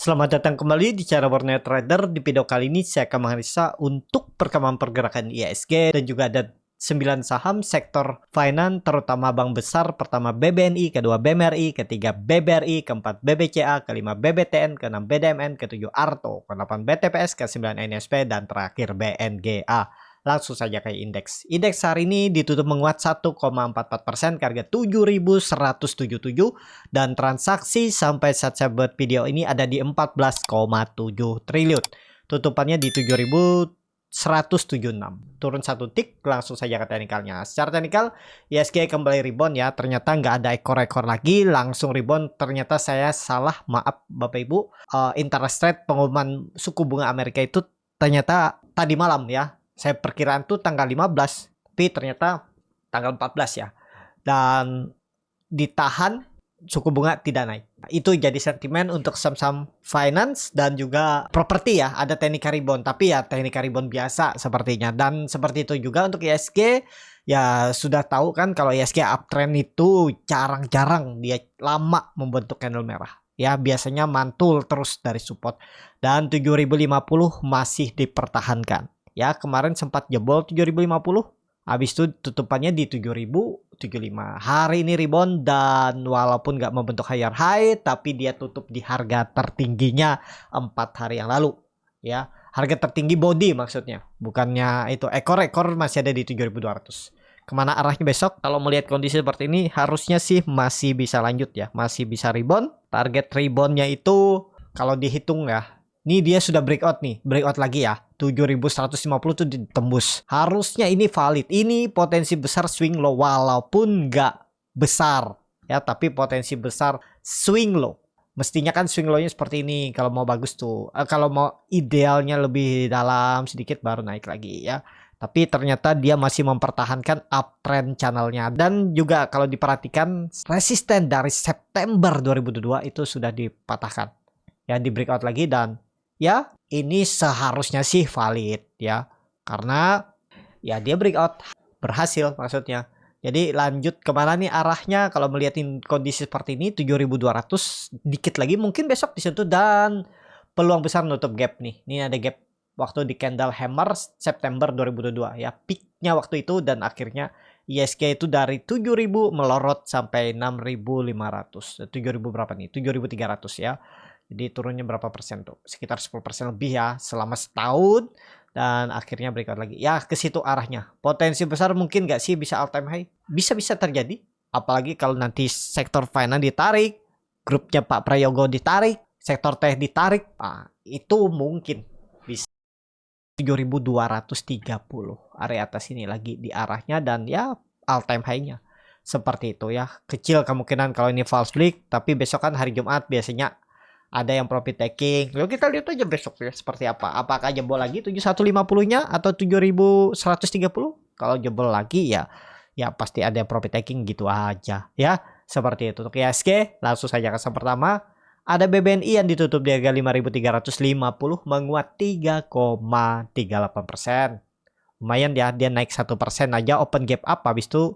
Selamat datang kembali di Cara Warna Trader. Di video kali ini saya akan menganalisa untuk perkembangan pergerakan IHSG dan juga ada 9 saham sektor finance terutama bank besar. Pertama BBNI, kedua BMRI, ketiga BBRI, keempat BBCA, kelima BBTN, keenam BDMN, ketujuh ARTO, ke-8 BTPS, ke-9 NSP, dan terakhir BNGA. Langsung saja ke indeks. Indeks hari ini ditutup menguat 1,44% ke harga 7.177 dan transaksi sampai saat saya buat video ini ada di 14,7 triliun. Tutupannya di 7.176. Turun satu tik, langsung saja ke teknikalnya. Secara teknikal, IHSG kembali rebound ya. Ternyata nggak ada ekor-ekor lagi, langsung rebound. Ternyata saya salah, maaf Bapak Ibu. Interest rate pengumuman suku bunga Amerika itu ternyata tadi malam ya. Saya perkiraan tuh tanggal 15, tapi ternyata tanggal 14 ya. Dan ditahan, suku bunga tidak naik. Itu jadi sentimen untuk saham-saham finance dan juga properti ya. Ada teknik rebound, tapi ya teknik rebound biasa sepertinya. Dan seperti itu juga untuk IHSG. Ya sudah tahu kan kalau IHSG uptrend itu jarang-jarang dia lama membentuk candle merah. Ya biasanya mantul terus dari support. Dan 7050 masih dipertahankan. Ya kemarin sempat jebol 7050. Habis itu tutupannya di 7075. Hari ini rebound dan walaupun nggak membentuk higher high, tapi dia tutup di harga tertingginya 4 hari yang lalu. Ya, harga tertinggi body maksudnya. Bukannya itu ekor-ekor masih ada di 7200. Kemana arahnya besok? Kalau melihat kondisi seperti ini, harusnya sih masih bisa lanjut ya. Masih bisa rebound. Target reboundnya itu kalau dihitung ya, ini dia sudah breakout nih, breakout lagi ya. 7150 tuh ditembus. Harusnya ini valid. Ini potensi besar swing low walaupun nggak besar ya, tapi potensi besar swing low. Mestinya kan swing low-nya seperti ini kalau mau bagus tuh. Kalau mau idealnya lebih dalam sedikit baru naik lagi ya. Tapi ternyata dia masih mempertahankan uptrend channelnya. Dan juga kalau diperhatikan resisten dari September 2022 itu sudah dipatahkan. Ya di breakout lagi dan ya ini seharusnya sih valid ya. Karena ya dia breakout berhasil maksudnya. Jadi lanjut kemana nih arahnya kalau melihat kondisi seperti ini 7200 dikit lagi mungkin besok disentuh dan peluang besar nutup gap nih. Ini ada gap waktu di candle hammer September 2022 ya. Peaknya waktu itu dan akhirnya IHSG itu dari 7000 melorot sampai 6500. 7000 berapa nih? 7300 ya. Jadi turunnya berapa persen tuh? Sekitar 10% lebih ya selama setahun. Dan akhirnya breakout lagi. Ya ke situ arahnya. Potensi besar mungkin nggak sih bisa all time high? Bisa-bisa terjadi. Apalagi kalau nanti sektor finance ditarik. Grupnya Pak Prayogo ditarik. Sektor teh ditarik. Nah, itu mungkin bisa 7230. Area atas ini lagi di arahnya. Dan ya all time high-nya. Seperti itu ya. Kecil kemungkinan kalau ini false break. Tapi besok kan hari Jumat biasanya ada yang profit taking. Lalu kita lihat aja besok ya seperti apa. Apakah jebol lagi 7150-nya atau 7130? Kalau jebol lagi ya pasti ada yang profit taking gitu aja ya. Seperti itu. Untuk IHSG langsung saja ke saham pertama. Ada BBNI yang ditutup di harga 5350 menguat 3,38%. Lumayan ya, dia naik 1% aja open gap up. Habis itu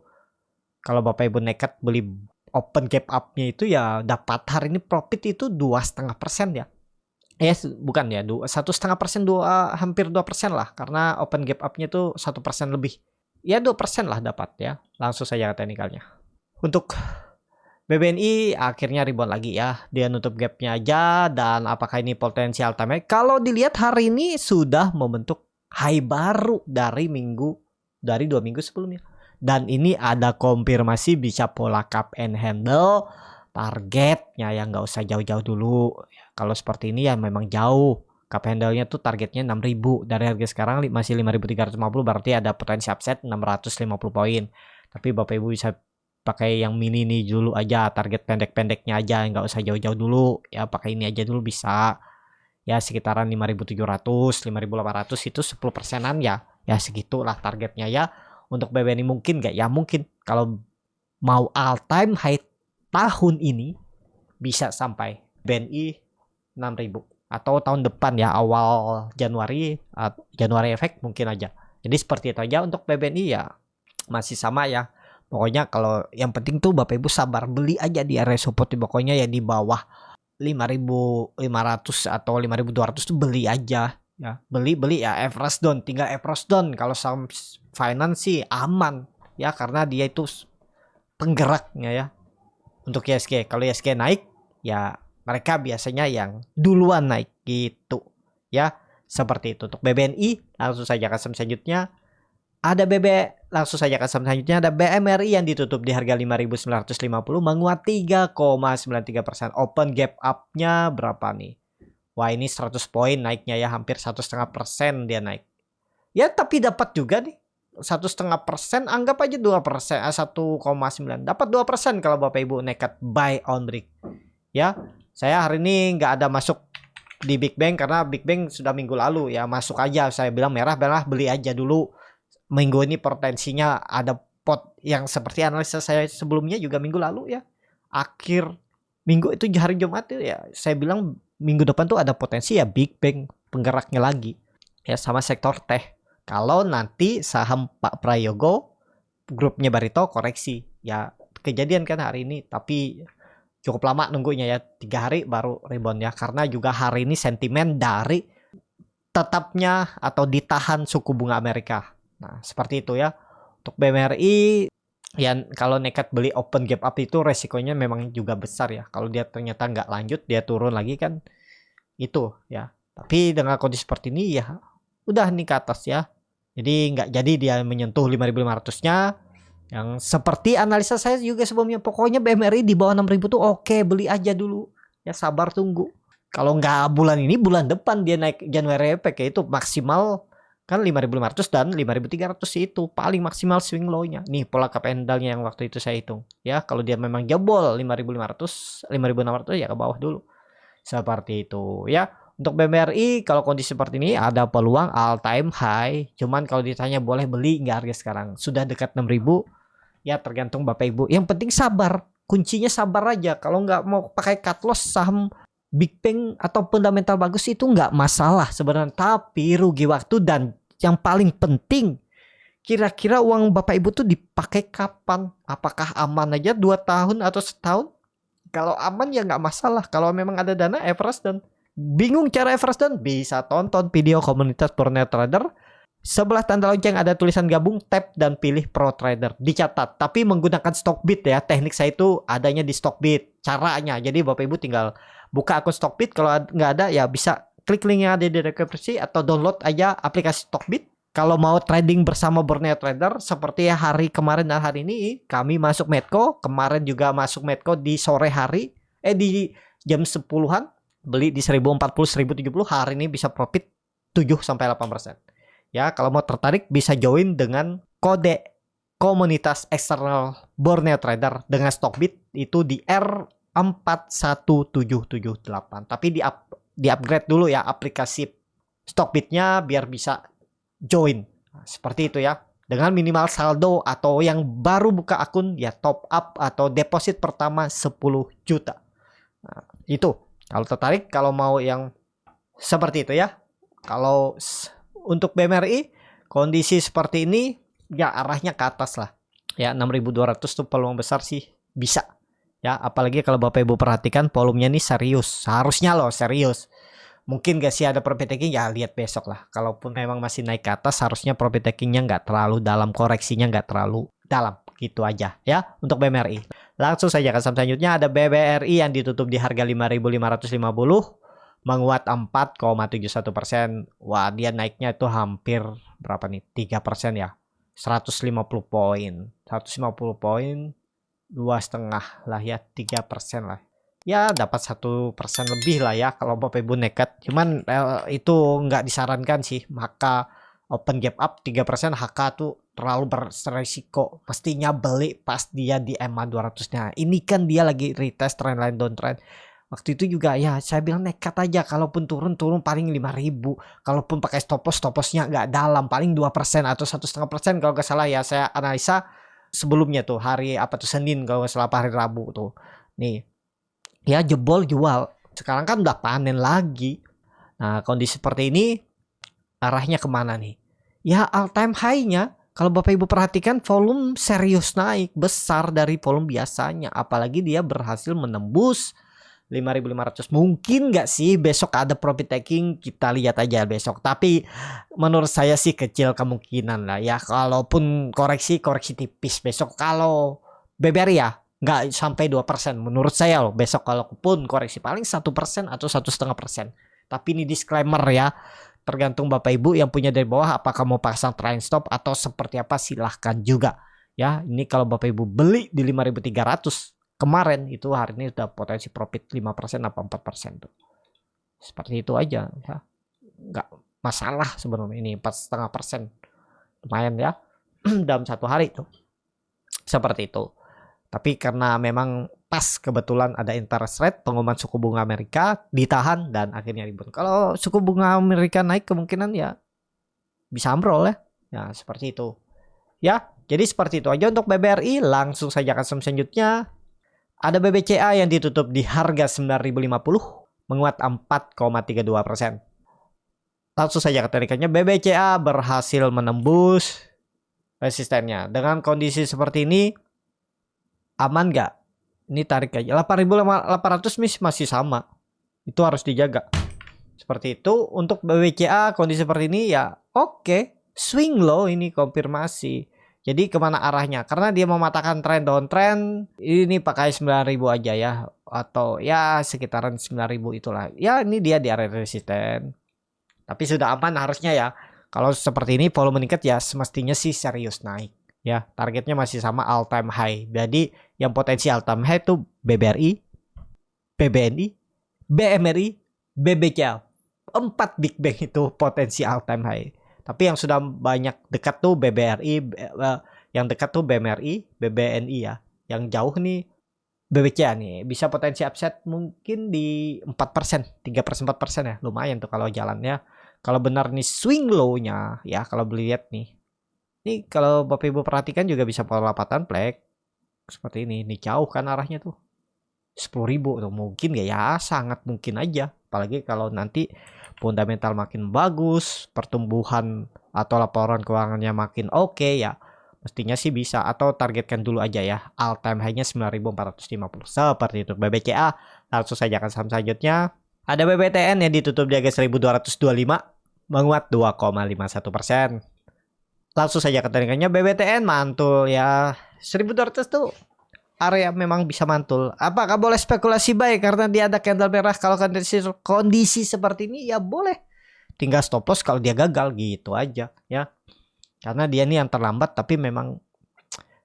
kalau Bapak Ibu nekat beli open gap up-nya itu ya dapat hari ini profit itu 2,5% ya. Bukan ya, 1,5%, hampir 2% lah karena open gap up-nya itu 1% lebih. Ya 2% lah dapat ya. Langsung saja ke teknikalnya. Untuk BBNI akhirnya rebound lagi ya. Dia nutup gap-nya aja dan apakah ini potensial time high? Kalau dilihat hari ini sudah membentuk high baru dari 2 minggu sebelumnya. Dan ini ada konfirmasi bisa pola cup and handle targetnya ya nggak usah jauh-jauh dulu. Kalau seperti ini ya memang jauh. Cup handle-nya tuh targetnya 6000 dari harga sekarang masih 5350 berarti ada potensi upset 650 poin. Tapi Bapak Ibu bisa pakai yang mini nih dulu aja, target pendek-pendeknya aja nggak usah jauh-jauh dulu ya, pakai ini aja dulu bisa. Ya sekitaran 5700, 5800 itu 10%-an ya. Ya segitulah targetnya ya. Untuk BBNI mungkin nggak? Ya mungkin. Kalau mau all time high tahun ini bisa sampai BNI 6000 atau tahun depan ya awal Januari efek mungkin aja. Jadi seperti itu aja untuk BBNI ya masih sama ya. Pokoknya kalau yang penting tuh Bapak Ibu sabar beli aja di area support pokoknya ya di bawah 5.500 atau 5.200 tuh beli aja ya. Beli ya average down, tinggal average down. Kalau saham finance sih aman ya karena dia itu penggeraknya ya. Untuk ISG, kalau ISG naik ya mereka biasanya yang duluan naik gitu ya. Seperti itu. Untuk BBNI langsung saja ke saham selanjutnya. Ada langsung saja ke saham selanjutnya, ada BMRI yang ditutup di harga 5.950 menguat 3,93%. Open gap up-nya berapa nih? Wah, ini 100 poin naiknya ya, hampir 1,5% dia naik. Ya tapi dapat juga nih 1,5%, anggap aja 2%, 1,9. Dapat 2% kalau Bapak Ibu nekat buy on break. Ya, saya hari ini nggak ada masuk di Big Bang karena Big Bang sudah minggu lalu ya, masuk aja. Saya bilang merah beli aja dulu. Minggu ini potensinya ada pot yang seperti analisa saya sebelumnya juga minggu lalu ya. Akhir minggu itu hari Jumat itu ya, saya bilang minggu depan tuh ada potensi ya Big Bang penggeraknya lagi. Ya sama sektor teh. Kalau nanti saham Pak Prayogo, grupnya Barito koreksi. Ya kejadian kan hari ini, tapi cukup lama nunggunya ya, 3 hari baru rebound ya. Karena juga hari ini sentimen dari tetapnya atau ditahan suku bunga Amerika. Nah, seperti itu ya. Untuk BMRI, ya kalau nekat beli open gap up itu resikonya memang juga besar ya. Kalau dia ternyata nggak lanjut, dia turun lagi kan itu ya. Tapi dengan kondisi seperti ini ya udah nih ke atas ya. Jadi nggak jadi dia menyentuh 5.500-nya. Yang seperti analisa saya juga sebelumnya, pokoknya BMRI di bawah 6.000 tuh oke, beli aja dulu. Ya sabar tunggu. Kalau nggak bulan ini, bulan depan dia naik Januari efek itu maksimal kan 5.500 dan 5.300 itu paling maksimal swing low-nya. Nih pola candle-nya yang waktu itu saya hitung. Ya, kalau dia memang jebol 5.500, 5.600 ya ke bawah dulu. Seperti itu ya. Untuk BMRI kalau kondisi seperti ini ada peluang all time high. Cuman kalau ditanya boleh beli nggak harga sekarang. Sudah dekat 6.000. Ya tergantung Bapak Ibu. Yang penting sabar. Kuncinya sabar aja. Kalau nggak mau pakai cut loss saham Big Bang atau fundamental bagus itu nggak masalah sebenarnya, tapi rugi waktu. Dan yang paling penting, kira-kira uang Bapak Ibu tuh dipakai kapan? Apakah aman aja 2 tahun atau setahun? Kalau aman ya nggak masalah. Kalau memang ada dana average dan bingung cara average dan bisa tonton video komunitas Burner Trader. Sebelah tanda lonceng ada tulisan gabung, tap dan pilih Pro Trader. Dicatat, tapi menggunakan Stockbit ya. Teknik saya itu adanya di Stockbit. Caranya, jadi Bapak Ibu tinggal buka akun Stockbit. Kalau nggak ada ya bisa klik link yang ada di deskripsi atau download aja aplikasi Stockbit. Kalau mau trading bersama Burner Trader seperti hari kemarin dan hari ini, kami masuk Medco. Kemarin juga masuk Medco di sore hari, di jam 10-an. Beli di 1040, 1070. Hari ini bisa profit 7-8%. Ya, kalau mau tertarik bisa join dengan kode komunitas eksternal Burner Trader dengan Stockbit itu di R41778. Tapi di upgrade dulu ya aplikasi Stockbitnya biar bisa join. Nah, seperti itu ya. Dengan minimal saldo atau yang baru buka akun ya top up atau deposit pertama 10 juta. Nah, itu. Kalau tertarik, kalau mau yang seperti itu ya. Kalau untuk BMRI kondisi seperti ini ya arahnya ke atas lah. Ya 6.200 tuh peluang besar sih bisa. Ya apalagi kalau Bapak Ibu perhatikan volumenya ini serius. Seharusnya loh serius. Mungkin gak sih ada profit taking ya lihat besok lah. Kalaupun memang masih naik ke atas harusnya profit takingnya nggak terlalu dalam, koreksinya nggak terlalu dalam. Gitu aja ya untuk BMRI. Langsung saja ke saham selanjutnya ada BBRI yang ditutup di harga 5.550. Menguat 4,71%. Wah, dia naiknya itu hampir berapa nih? 3% ya. 150 poin. 150 poin 2,5 lah ya, 3% lah. Ya, dapat 1% lebih lah ya kalau Bapak Ibu nekat. Cuman itu nggak disarankan sih. Maka open gap up 3% HK tuh terlalu beresiko. Mestinya beli pas dia di EMA 200-nya. Ini kan dia lagi retest trendline downtrend. Waktu itu juga ya saya bilang nekat aja, kalaupun turun paling 5.000. Kalaupun pakai stop lossnya nggak dalam, paling 2% atau 1,5% kalau nggak salah ya. Saya analisa sebelumnya tuh hari apa tuh Senin kalau nggak salah, hari Rabu tuh. Nih ya jebol jual. Sekarang kan udah panen lagi. Nah kondisi seperti ini arahnya kemana nih? Ya all time high-nya kalau Bapak Ibu perhatikan volume serius naik besar dari volume biasanya. Apalagi dia berhasil menembus 5.500. Mungkin nggak sih besok ada profit taking, kita lihat aja besok. Tapi menurut saya sih kecil kemungkinan lah ya. Kalaupun koreksi tipis besok. Kalau BBRI ya nggak sampai 2% menurut saya loh. Besok kalaupun koreksi paling 1% atau 1,5%. Tapi ini disclaimer ya. Tergantung Bapak Ibu yang punya dari bawah, apakah mau pasang trailing stop atau seperti apa, silahkan juga. Ya, ini kalau Bapak Ibu beli di 5.300 kemarin itu hari ini udah potensi profit 5% apa 4% tuh. Seperti itu aja ya. Nggak masalah sebenarnya ini 4,5%. Lumayan ya dalam satu hari tuh. Seperti itu. Tapi karena memang pas kebetulan ada interest rate, pengumuman suku bunga Amerika ditahan dan akhirnya rebound. Kalau suku bunga Amerika naik kemungkinan ya bisa ambrol ya. Ya seperti itu. Ya, jadi seperti itu aja untuk BBRI. Langsung saja ke selanjutnya. Ada BBCA yang ditutup di harga 9.050, menguat 4,32%. Langsung saja ke tarikannya. BBCA berhasil menembus resistennya. Dengan kondisi seperti ini, aman nggak? Ini tarik aja. 8.800 masih sama. Itu harus dijaga. Seperti itu. Untuk BBCA kondisi seperti ini ya oke. Swing low ini konfirmasi. Jadi kemana arahnya? Karena dia mematahkan tren downtrend, ini pakai 9.000 aja ya. Atau ya sekitaran 9.000 itulah. Ya ini dia di area resisten. Tapi sudah aman harusnya ya. Kalau seperti ini volume meningkat ya semestinya sih serius naik. Ya targetnya masih sama all time high. Jadi yang potensi all time high itu BBRI, BBNI, BMRI, BBCA. 4 big bank itu potensi all time high. Tapi yang sudah banyak dekat tuh BBRI, yang dekat tuh BMRI, BBNI ya. Yang jauh nih BBCA nih. Bisa potensi upside mungkin di 4%, 3%, 4% ya. Lumayan tuh kalau jalannya. Kalau benar nih swing low-nya ya, kalau lihat nih. Ini kalau Bapak Ibu perhatikan juga bisa pola lipatan flag. Seperti ini. Ini jauh kan arahnya tuh. 10.000 tuh mungkin gak ya? Sangat mungkin aja. Apalagi kalau nanti fundamental makin bagus, pertumbuhan atau laporan keuangannya makin oke ya, mestinya sih bisa. Atau targetkan dulu aja ya, all time high-nya 9.450 seperti itu BBCA. Langsung saja ke saham selanjutnya. Ada BBTN yang ditutup di harga 1.225, menguat 2,51%. Langsung saja ke tarikannya. BBTN mantul ya, 1.200 tuh area memang bisa mantul. Apakah boleh spekulasi buy karena dia ada candle merah? Kalau kondisi seperti ini ya boleh. Tinggal stop loss kalau dia gagal gitu aja ya. Karena dia ini yang terlambat, tapi memang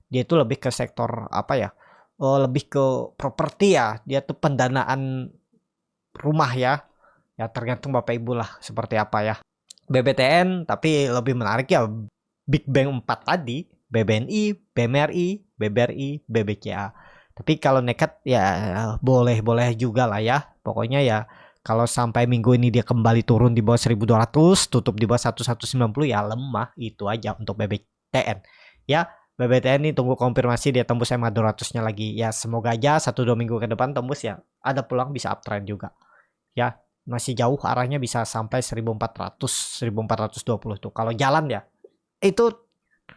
dia itu lebih ke sektor apa ya? Lebih ke properti ya. Dia tuh pendanaan rumah ya. Ya tergantung Bapak Ibu lah seperti apa ya. BBTN tapi lebih menarik ya Big Bang 4 tadi. BBNI, BMRI, BBRI, BBCA. Tapi kalau nekat ya boleh-boleh juga lah ya. Pokoknya ya kalau sampai minggu ini dia kembali turun di bawah 1.200, tutup di bawah 1190 ya lemah. Itu aja untuk BBTN. Ya, BBTN ini tunggu konfirmasi dia tembus MA 200-nya lagi. Ya semoga aja 1-2 minggu ke depan tembus ya. Ada peluang bisa uptrend juga. Ya, masih jauh arahnya bisa sampai 1.400, 1.420 tuh. Kalau jalan ya. Itu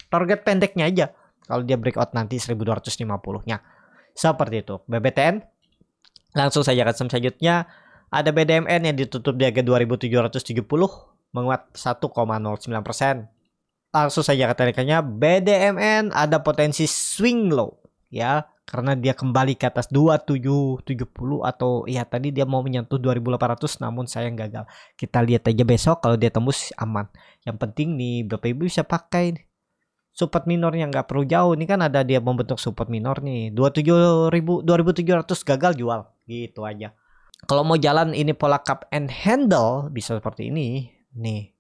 target pendeknya aja. Kalau dia breakout nanti 1.250-nya. Seperti itu. BBTN. Langsung saja ke saham selanjutnya. Ada BDMN yang ditutup di harga 2.770. Menguat 1,09%. Langsung saja ke tarikannya. BDMN ada potensi swing low. Ya. Karena dia kembali ke atas 2770. Atau ya tadi dia mau menyentuh 2.800. Namun sayang gagal. Kita lihat aja besok. Kalau dia tembus aman. Yang penting nih Bapak Ibu bisa pakai nih. Support minornya nggak perlu jauh. Ini kan ada dia membentuk support minor nih. 2700 gagal jual. Gitu aja. Kalau mau jalan ini pola cup and handle. Bisa seperti ini. Nih.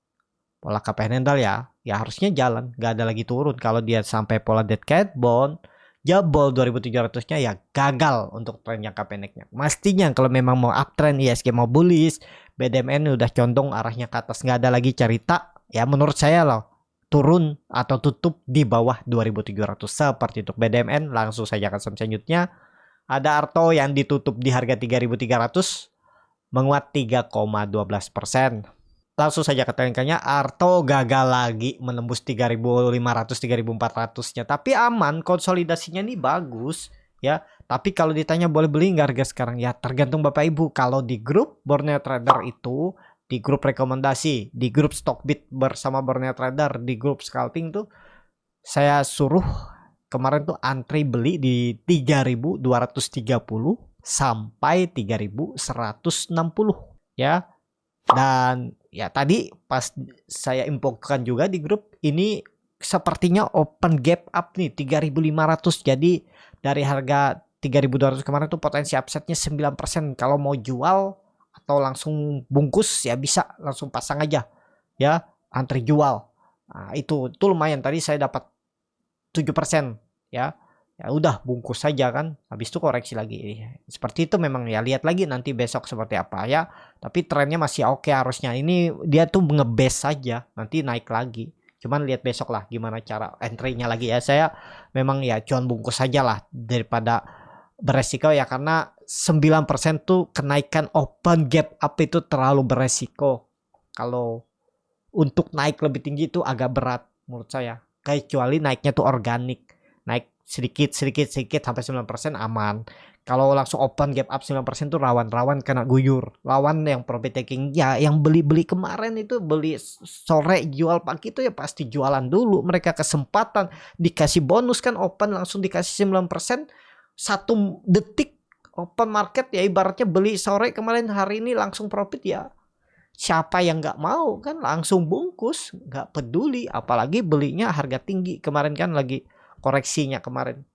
Pola cup and handle ya. Ya harusnya jalan. Nggak ada lagi turun. Kalau dia sampai pola dead cat bond. Jebol 2700-nya ya gagal untuk tren jangka pendeknya. Mestinya kalau memang mau uptrend ISG mau bullish. BDMN udah condong arahnya ke atas. Nggak ada lagi cerita. Ya menurut saya loh. Turun atau tutup di bawah 2.700 seperti itu BDMN. Langsung saja ke saham selanjutnya. Ada Arto yang ditutup di harga 3.300 menguat 3,12%. Langsung saja ke tarikannya. Arto gagal lagi menembus 3.500 3.400-nya tapi aman, konsolidasinya nih bagus. ya. Tapi kalau ditanya boleh beli nggak harga sekarang, ya tergantung Bapak Ibu. Kalau di grup Borneo Trader itu, di grup rekomendasi, di grup Stockbit bersama Borneo Trader, di grup scalping tuh saya suruh kemarin tuh antri beli di 3.230 sampai 3.160 ya. Dan ya tadi pas saya infokan juga di grup ini sepertinya open gap up nih 3.500. Jadi dari harga 3.200 kemarin tuh potensi upside-nya 9%. Kalau mau jual atau langsung bungkus ya bisa langsung pasang aja ya, antri jual. Nah, itu lumayan, tadi saya dapat 7% ya. Ya udah bungkus saja kan, habis itu koreksi lagi. Seperti itu memang ya, lihat lagi nanti besok seperti apa ya. Tapi trennya masih oke harusnya. Ini dia tuh ngebase saja, nanti naik lagi. Cuman lihat besok lah gimana cara entry-nya lagi ya. Saya memang ya cuan bungkus saja lah daripada beresiko ya, karena 9% tuh kenaikan open gap up itu terlalu beresiko. Kalau untuk naik lebih tinggi itu agak berat menurut saya. Kecuali naiknya tuh organik, naik sedikit sampai 9% aman. Kalau langsung open gap up 9% tuh rawan kena guyur. Lawan yang profit taking ya, yang beli kemarin itu beli sore jual pagi itu ya pasti jualan dulu. Mereka kesempatan dikasih bonus kan, open langsung dikasih 9%, 1 detik open market ya, ibaratnya beli sore kemarin hari ini langsung profit ya. Siapa yang nggak mau kan, langsung bungkus, nggak peduli. Apalagi belinya harga tinggi kemarin kan, lagi koreksinya kemarin.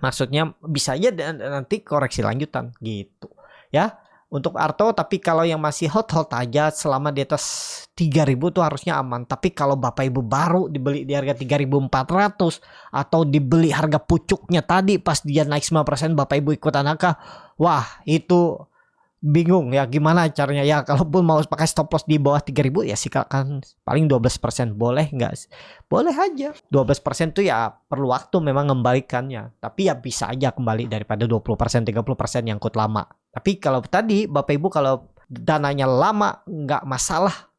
Maksudnya bisa aja nanti koreksi lanjutan gitu ya untuk Arto. Tapi kalau yang masih hold aja selama di atas 3.000 tuh harusnya aman. Tapi kalau Bapak Ibu baru dibeli di harga 3.400 atau dibeli harga pucuknya tadi pas dia naik 9%, Bapak Ibu ikutan angka, wah itu bingung ya gimana caranya ya. Kalaupun mau pakai stop loss di bawah 3.000 ya silakan, paling 12%. Boleh nggak? Boleh aja. 12% tuh ya perlu waktu memang ngembalikannya, tapi ya bisa aja kembali daripada 20%, 30% yang ikut lama. Tapi kalau tadi Bapak Ibu kalau dananya lama nggak masalah,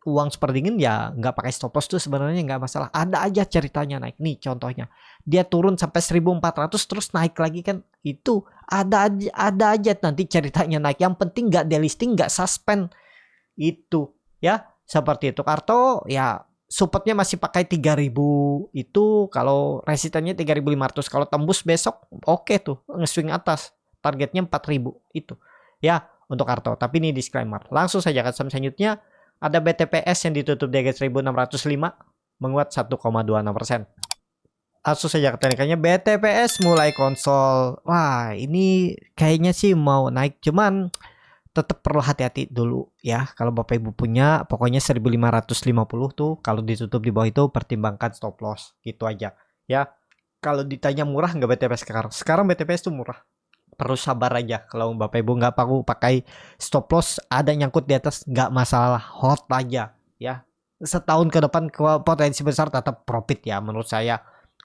uang super dingin ya nggak pakai stop loss tuh sebenarnya nggak masalah. Ada aja ceritanya naik. Nih contohnya, dia turun sampai 1.400 terus naik lagi kan, itu ada aja nanti ceritanya naik. Yang penting nggak delisting, nggak suspend itu ya. Seperti itu. Karto ya supportnya masih pakai 3.000 itu, kalau resistannya 3.500. Kalau tembus besok oke tuh nge-swing atas, targetnya 4.000 itu ya untuk Karto. Tapi ini disclaimer, langsung saja ke saham selanjutnya. Ada BTPS yang ditutup di harga 1.605, menguat 1,26%. Langsung saja ke teknikalnya, BTPS mulai konsol. Wah ini kayaknya sih mau naik, cuman tetap perlu hati-hati dulu ya. Kalau Bapak Ibu punya, pokoknya 1.550 tuh kalau ditutup di bawah itu pertimbangkan stop loss gitu aja ya. Kalau ditanya murah nggak BTPS sekarang BTPS tuh murah. Perlu sabar aja. Kalau Bapak Ibu nggak pakai stop loss, ada nyangkut di atas nggak masalah, hold aja ya. Setahun ke depan potensi besar tetap profit ya menurut saya.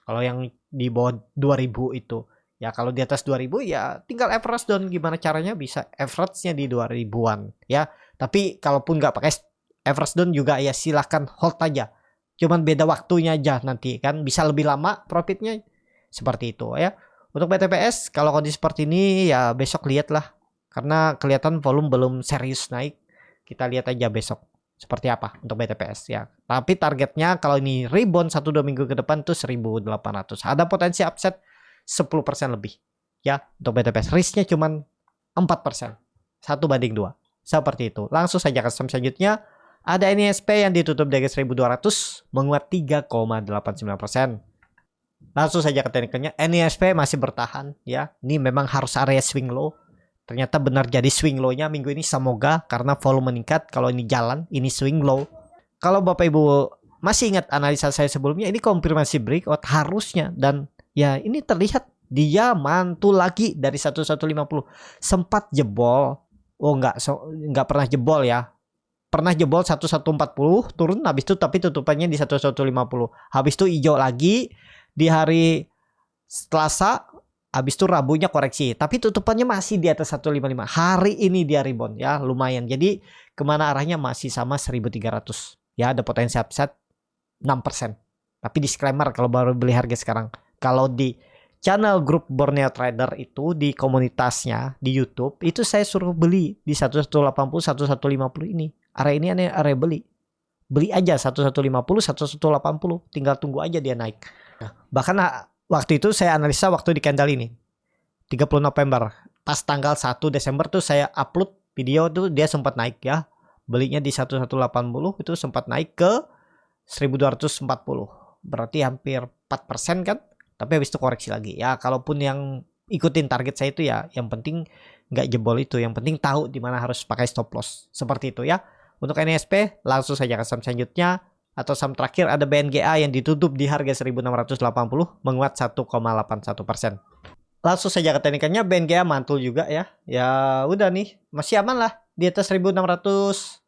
Kalau yang di bawah 2.000 itu ya, kalau di atas 2.000 ya tinggal average down. Gimana caranya bisa average-nya di 2.000-an ya. Tapi kalaupun nggak pakai average down juga ya silahkan hold aja. Cuman beda waktunya aja, nanti kan bisa lebih lama profitnya seperti itu ya. Untuk BTPS kalau kondisi seperti ini ya besok lihatlah, karena kelihatan volume belum serius naik. Kita lihat aja besok seperti apa untuk BTPS ya. Tapi targetnya kalau ini rebound 1-2 minggu ke depan tuh 1.800. Ada potensi upset 10% lebih ya untuk BTPS. Risknya cuman 4%. 1/2. Seperti itu. Langsung saja ke saham selanjutnya. Ada NISP yang ditutup di harga 1.200, menguat 3,89%. Langsung saja ke teknikalnya, NISP masih bertahan ya. Ini memang harus area swing low. Ternyata benar jadi swing low-nya minggu ini, semoga, karena volume meningkat. Kalau ini jalan, ini swing low. Kalau Bapak Ibu masih ingat analisa saya sebelumnya, ini konfirmasi breakout harusnya. Dan ya ini terlihat dia mantul lagi dari 1150. Sempat jebol. Oh enggak pernah jebol ya. Pernah jebol 1140, turun habis itu, tapi tutupannya di 1150. Habis itu hijau lagi di hari Selasa, habis itu Rabunya koreksi, tapi tutupannya masih di atas 155. Hari ini dia rebound ya, lumayan. Jadi kemana arahnya masih sama 1.300 ya, ada potensi upside 6%. Tapi disclaimer kalau baru beli harga sekarang, kalau di channel grup Borneo Trader itu di komunitasnya di YouTube itu saya suruh beli di 1180 1150 ini. Area ini area beli. Beli aja 1150 1180, tinggal tunggu aja dia naik. Bahkan waktu itu saya analisa waktu di candle ini 30 November. Pas tanggal 1 Desember tuh saya upload video tuh dia sempat naik ya. Belinya di 1180 itu sempat naik ke 1240. Berarti hampir 4% kan? Tapi habis itu koreksi lagi. Ya kalaupun yang ikutin target saya itu ya yang penting nggak jebol itu. Yang penting tahu di mana harus pakai stop loss. Seperti itu ya. Untuk NSP langsung saja ke saham selanjutnya. Atau saham terakhir ada BNGA yang ditutup di harga 1680 menguat 1,81%. Langsung saja ke teknikannya, BNGA mantul juga ya. Ya udah nih, masih aman lah. Di atas 1640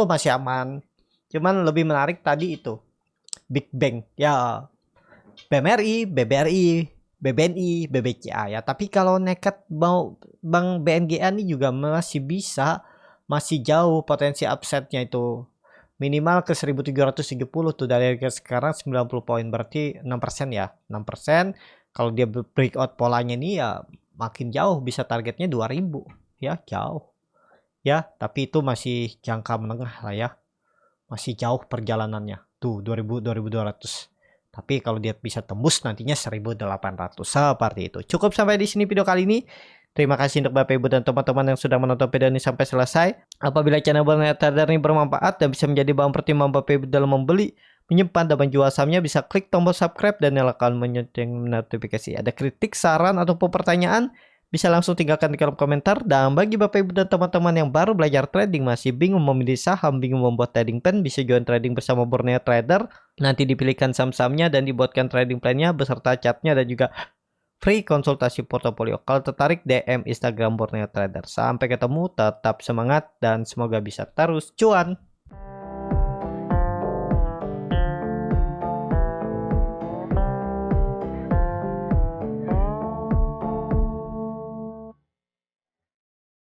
masih aman. Cuman lebih menarik tadi itu Big Bang ya, BMRI, BBRI, BBNI, BBCA ya. Tapi kalau nekat mau Bang BNGA nih juga masih bisa, masih jauh potensi upsetnya itu. Minimal ke 1770 tuh dari sekarang 90 poin, berarti 6% ya. 6%. Kalau dia breakout polanya nih ya makin jauh, bisa targetnya 2000 ya, jauh. Ya, tapi itu masih jangka menengah lah ya. Masih jauh perjalanannya. Tuh 2000 2200. Tapi kalau dia bisa tembus nantinya 1800 seperti itu. Cukup sampai di sini video kali ini. Terima kasih untuk Bapak Ibu dan teman-teman yang sudah menonton video ini sampai selesai. Apabila channel Borneo Trader ini bermanfaat dan bisa menjadi bahan pertimbangan Bapak Ibu dalam membeli, menyimpan dan menjual sahamnya, bisa klik tombol subscribe dan nyalakan lonceng notifikasi. Ada kritik, saran ataupun pertanyaan, bisa langsung tinggalkan di kolom komentar. Dan bagi Bapak Ibu dan teman-teman yang baru belajar trading, masih bingung memilih saham, bingung membuat trading plan, bisa join trading bersama Borneo Trader. Nanti dipilihkan saham-sahamnya dan dibuatkan trading plan-nya beserta chartnya dan juga free konsultasi portofolio. Kalau tertarik, DM Instagram Borneo Trader. Sampai ketemu, tetap semangat dan semoga bisa terus cuan.